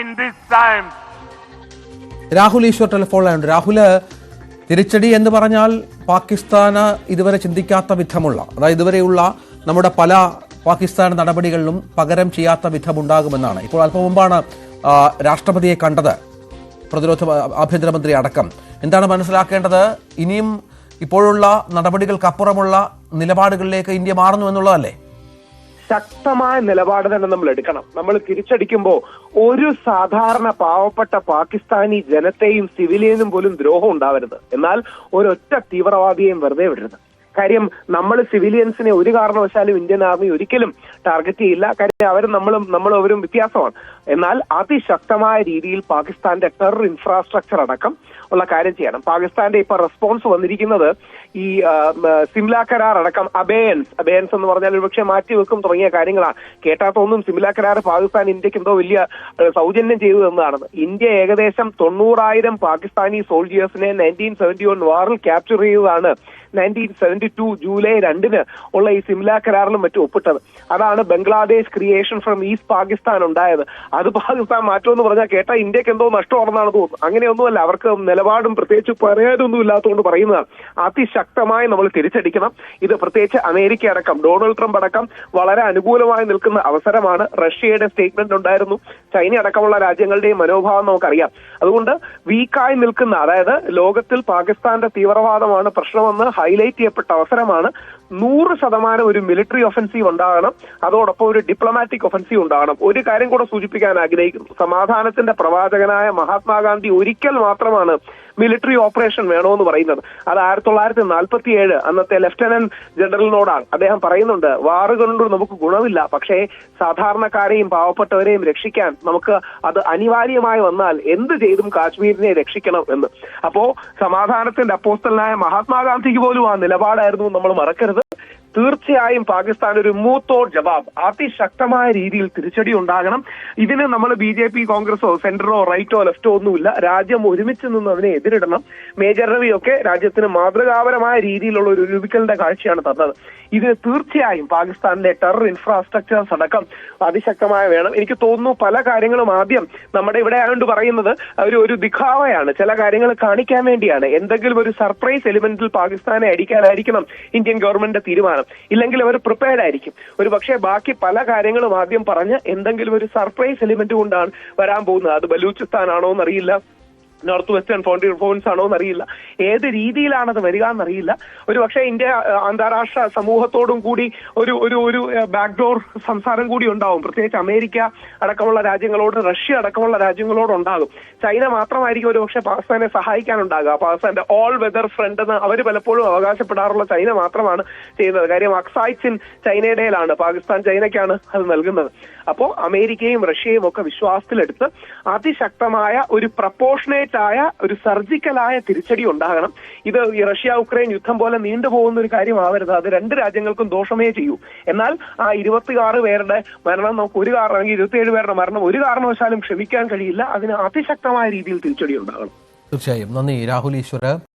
in these times. Rahul Easwar ടെലിഫോണിലുണ്ട്. Rahul, തിരിച്ചടി എന്ന് പറഞ്ഞാൽ പാകിസ്ഥാന് ഇതുവരെ ചിന്തിക്കാത്ത വിധമുള്ള, അതായത് ഇതുവരെയുള്ള നമ്മുടെ പല പാകിസ്ഥാൻ നടപടികളിലും പകരം ചെയ്യാത്ത വിധമുണ്ടാകുമെന്നാണ്. ഇപ്പോൾ അല്പം മുമ്പാണ് രാഷ്ട്രപതിയെ കണ്ടത്, പ്രതിരോധ ആഭ്യന്തരമന്ത്രി അടക്കം. എന്താണ് മനസ്സിലാക്കേണ്ടത്? ഇനിയും ഇപ്പോഴുള്ള നടപടികൾക്കപ്പുറമുള്ള നിലപാടുകളിലേക്ക് ഇന്ത്യ മാറുന്നു എന്നുള്ളതല്ലേ? ശക്തമായ നിലപാട് തന്നെ നമ്മൾ എടുക്കണം. നമ്മൾ തിരിച്ചടിക്കുമ്പോൾ ഒരു സാധാരണ പാവപ്പെട്ട പാകിസ്ഥാനി ജനത്തെയും സിവിലിയനും പോലും ദ്രോഹം ഉണ്ടാവരുത്. എന്നാൽ ഒരൊറ്റ തീവ്രവാദിയെയും വെറുതെ വിടരുത്. കാര്യം നമ്മൾ സിവിലിയൻസിനെ ഒരു കാരണവശാലും ഇന്ത്യൻ ആർമി ഒരിക്കലും ടാർഗറ്റ് ചെയ്യില്ല. കാര്യം അവരും അവരും വ്യത്യാസമാണ്. എന്നാൽ അതിശക്തമായ രീതിയിൽ പാകിസ്ഥാന്റെ ടെറർ ഇൻഫ്രാസ്ട്രക്ചർ അടക്കം ഉള്ള കാര്യം ചെയ്യണം. പാകിസ്ഥാന്റെ ഇപ്പൊ റെസ്പോൺസ് വന്നിരിക്കുന്നത് ഈ സിംല കരാർ അടക്കം അബേയൻസ് എന്ന് പറഞ്ഞാൽ ഒരുപക്ഷെ മാറ്റിവെക്കും തുടങ്ങിയ കാര്യങ്ങളാണ്. കേട്ടാത്തൊന്നും സിംല കരാർ പാകിസ്ഥാൻ ഇന്ത്യക്ക് എന്തോ വലിയ സൗജന്യം ചെയ്തു എന്നതാണെന്ന്. ഇന്ത്യ ഏകദേശം 90,000 പാകിസ്ഥാനി സോൾജിയേഴ്സിനെ 1971 വാറിൽ ക്യാപ്ചർ ചെയ്തതാണ് 1972 ജൂലൈ 2 ഉള്ള ഈ സിംല കരാറിലും മറ്റും ഒപ്പിട്ടത്. അതാണ് Bangladesh creation from east Pakistan ഉണ്ടായത്. അത് പാകിസ്ഥാൻ മാറ്റുമെന്ന് പറഞ്ഞാൽ കേട്ടാ ഇന്ത്യക്ക് എന്തോ നഷ്ടമാണെന്നാണ് തോന്നുന്നത്. അങ്ങനെയൊന്നുമല്ല. അവർക്ക് നിലപാടും പ്രത്യേകിച്ച് പറയാനൊന്നും ഇല്ലാത്തതുകൊണ്ട് പറയുന്നതാണ്. അതിശക്തമായി നമ്മൾ തിരിച്ചടിക്കണം. ഇത് പ്രത്യേകിച്ച് അമേരിക്ക അടക്കം ഡൊണാൾഡ് ട്രംപ് അടക്കം വളരെ അനുകൂലമായി നിൽക്കുന്ന അവസരമാണ്. റഷ്യയുടെ സ്റ്റേറ്റ്മെന്റ് ഉണ്ടായിരുന്നു. ചൈന അടക്കമുള്ള രാജ്യങ്ങളുടെയും മനോഭാവം നമുക്കറിയാം. അതുകൊണ്ട് വീക്കായി നിൽക്കുന്ന, അതായത് ലോകത്തിൽ പാകിസ്ഥാന്റെ തീവ്രവാദമാണ് പ്രശ്നമെന്ന് ഹൈലൈറ്റ് ചെയ്യപ്പെട്ട അവസരമാണ്. 100% ഒരു മിലിറ്ററി ഒഫൻസീവ് ഉണ്ടാകണം. അതോടൊപ്പം ഒരു ഡിപ്ലോമാറ്റിക് ഒഫൻസീവ് ഉണ്ടാകണം. ഒരു കാര്യം കൂടെ സൂചിപ്പിക്കാൻ ആഗ്രഹിക്കുന്നു. സമാധാനത്തിന്റെ പ്രവാചകനായ മഹാത്മാഗാന്ധി ഒരിക്കൽ മാത്രമാണ് മിലിറ്ററി ഓപ്പറേഷൻ വേണമെന്ന് പറയുന്നത്. അത് 1947 അന്നത്തെ ലഫ്റ്റനന്റ് ജനറലിനോടാണ്. അദ്ദേഹം പറയുന്നുണ്ട്, വാറ് കൊണ്ട് നമുക്ക് ഗുണമില്ല, പക്ഷേ സാധാരണക്കാരെയും പാവപ്പെട്ടവരെയും രക്ഷിക്കാൻ നമുക്ക് അത് അനിവാര്യമായി വന്നാൽ എന്ത് ചെയ്തും കാശ്മീരിനെ രക്ഷിക്കണം എന്ന്. അപ്പോ സമാധാനത്തിന്റെ അപ്പോസ്തലനായ മഹാത്മാഗാന്ധിക്ക് പോലും ആ നിലപാടായിരുന്നു നമ്മൾ മറക്കരുത്. തീർച്ചയായും പാകിസ്ഥാൻ ഒരു മൂത്തോർ ജവാബ്, അതിശക്തമായ രീതിയിൽ തിരിച്ചടി ഉണ്ടാകണം. ഇതിന് നമ്മൾ BJP കോൺഗ്രസോ സെന്ററോ റൈറ്റോ ലെഫ്റ്റോ ഒന്നുമില്ല. രാജ്യം ഒരുമിച്ച് നിന്ന് അതിനെ എതിരിടണം. മേജർ രവിയൊക്കെ രാജ്യത്തിന് മാതൃകാപരമായ രീതിയിലുള്ള ഒരു രൂപിക്കലിന്റെ കാഴ്ചയാണ് തന്നത്. ഇത് തീർച്ചയായും പാകിസ്ഥാനിലെ ടെറർ ഇൻഫ്രാസ്ട്രക്ചേഴ്സ് അടക്കം അതിശക്തമായ വേണം. എനിക്ക് തോന്നുന്നു പല കാര്യങ്ങളും ആദ്യം നമ്മുടെ ഇവിടെ ആയതുകൊണ്ട് പറയുന്നത് ഒരു ദിഖാവയാണ്, ചില കാര്യങ്ങൾ കാണിക്കാൻ വേണ്ടിയാണ്. എന്തെങ്കിലും ഒരു സർപ്രൈസ് എലിമെന്റിൽ പാകിസ്ഥാനെ അടിക്കാനായിരിക്കണം ഇന്ത്യൻ ഗവൺമെന്റിന്റെ തീരുമാനം. ഇല്ലെങ്കിൽ അവർ പ്രിപ്പയർഡ് ആയിരിക്കും. ഒരു പക്ഷേ ബാക്കി പല കാര്യങ്ങളും ആദ്യം പറഞ്ഞ് എന്തെങ്കിലും ഒരു സർപ്രൈസ് എലിമെന്റ് കൊണ്ടാണ് വരാൻ പോകുന്നത്. അത് ബലൂചിസ്ഥാൻ ആണോ എന്നറിയില്ല, നോർത്ത് വെസ്റ്റേൺ ഫോൺസ് ആണോ എന്നറിയില്ല, ഏത് രീതിയിലാണത് വരിക എന്നറിയില്ല. ഒരു പക്ഷേ ഇന്ത്യ അന്താരാഷ്ട്ര സമൂഹത്തോടും കൂടി ഒരു ബാക്ക്ഡോർ സംസാരം കൂടി ഉണ്ടാവും. പ്രത്യേകിച്ച് അമേരിക്ക അടക്കമുള്ള രാജ്യങ്ങളോട്, റഷ്യ അടക്കമുള്ള രാജ്യങ്ങളോട് ഉണ്ടാകും. ചൈന മാത്രമായിരിക്കും ഒരു പക്ഷേ പാകിസ്ഥാനെ സഹായിക്കാനുണ്ടാകുക. പാകിസ്ഥാന്റെ ഓൾ വെതർ ഫ്രണ്ട് എന്ന് അവർ പലപ്പോഴും അവകാശപ്പെടാറുള്ള ചൈന മാത്രമാണ് ചെയ്യുന്നത്. കാര്യം അക്സൈറ്റ്സ് ഇൻ ചൈനയുടേലാണ്, പാകിസ്ഥാൻ ചൈനയ്ക്കാണ് അത് നൽകുന്നത്. അപ്പോ അമേരിക്കയും റഷ്യയും ഒക്കെ വിശ്വാസത്തിലെടുത്ത് അതിശക്തമായ ഒരു പ്രപ്പോർഷനേറ്റ് ആയ ഒരു സർജിക്കലായ തിരിച്ചടി ഉണ്ടാകണം. ഇത് ഈ റഷ്യ ഉക്രൈൻ യുദ്ധം പോലെ നീണ്ടുപോകുന്ന ഒരു കാര്യമാവരുത്. അത് രണ്ട് രാജ്യങ്ങൾക്കും ദോഷമേ ചെയ്യൂ. എന്നാൽ ആ 26 പേരുടെ മരണം നമുക്ക് 27 പേരുടെ മരണം ഒരു കാരണവശാലും ക്ഷമിക്കാൻ കഴിയില്ല. അതിന് അതിശക്തമായ രീതിയിൽ തിരിച്ചടി ഉണ്ടാകണം. തീർച്ചയായും. നന്ദി രാഹുൽ ഈശ്വർ.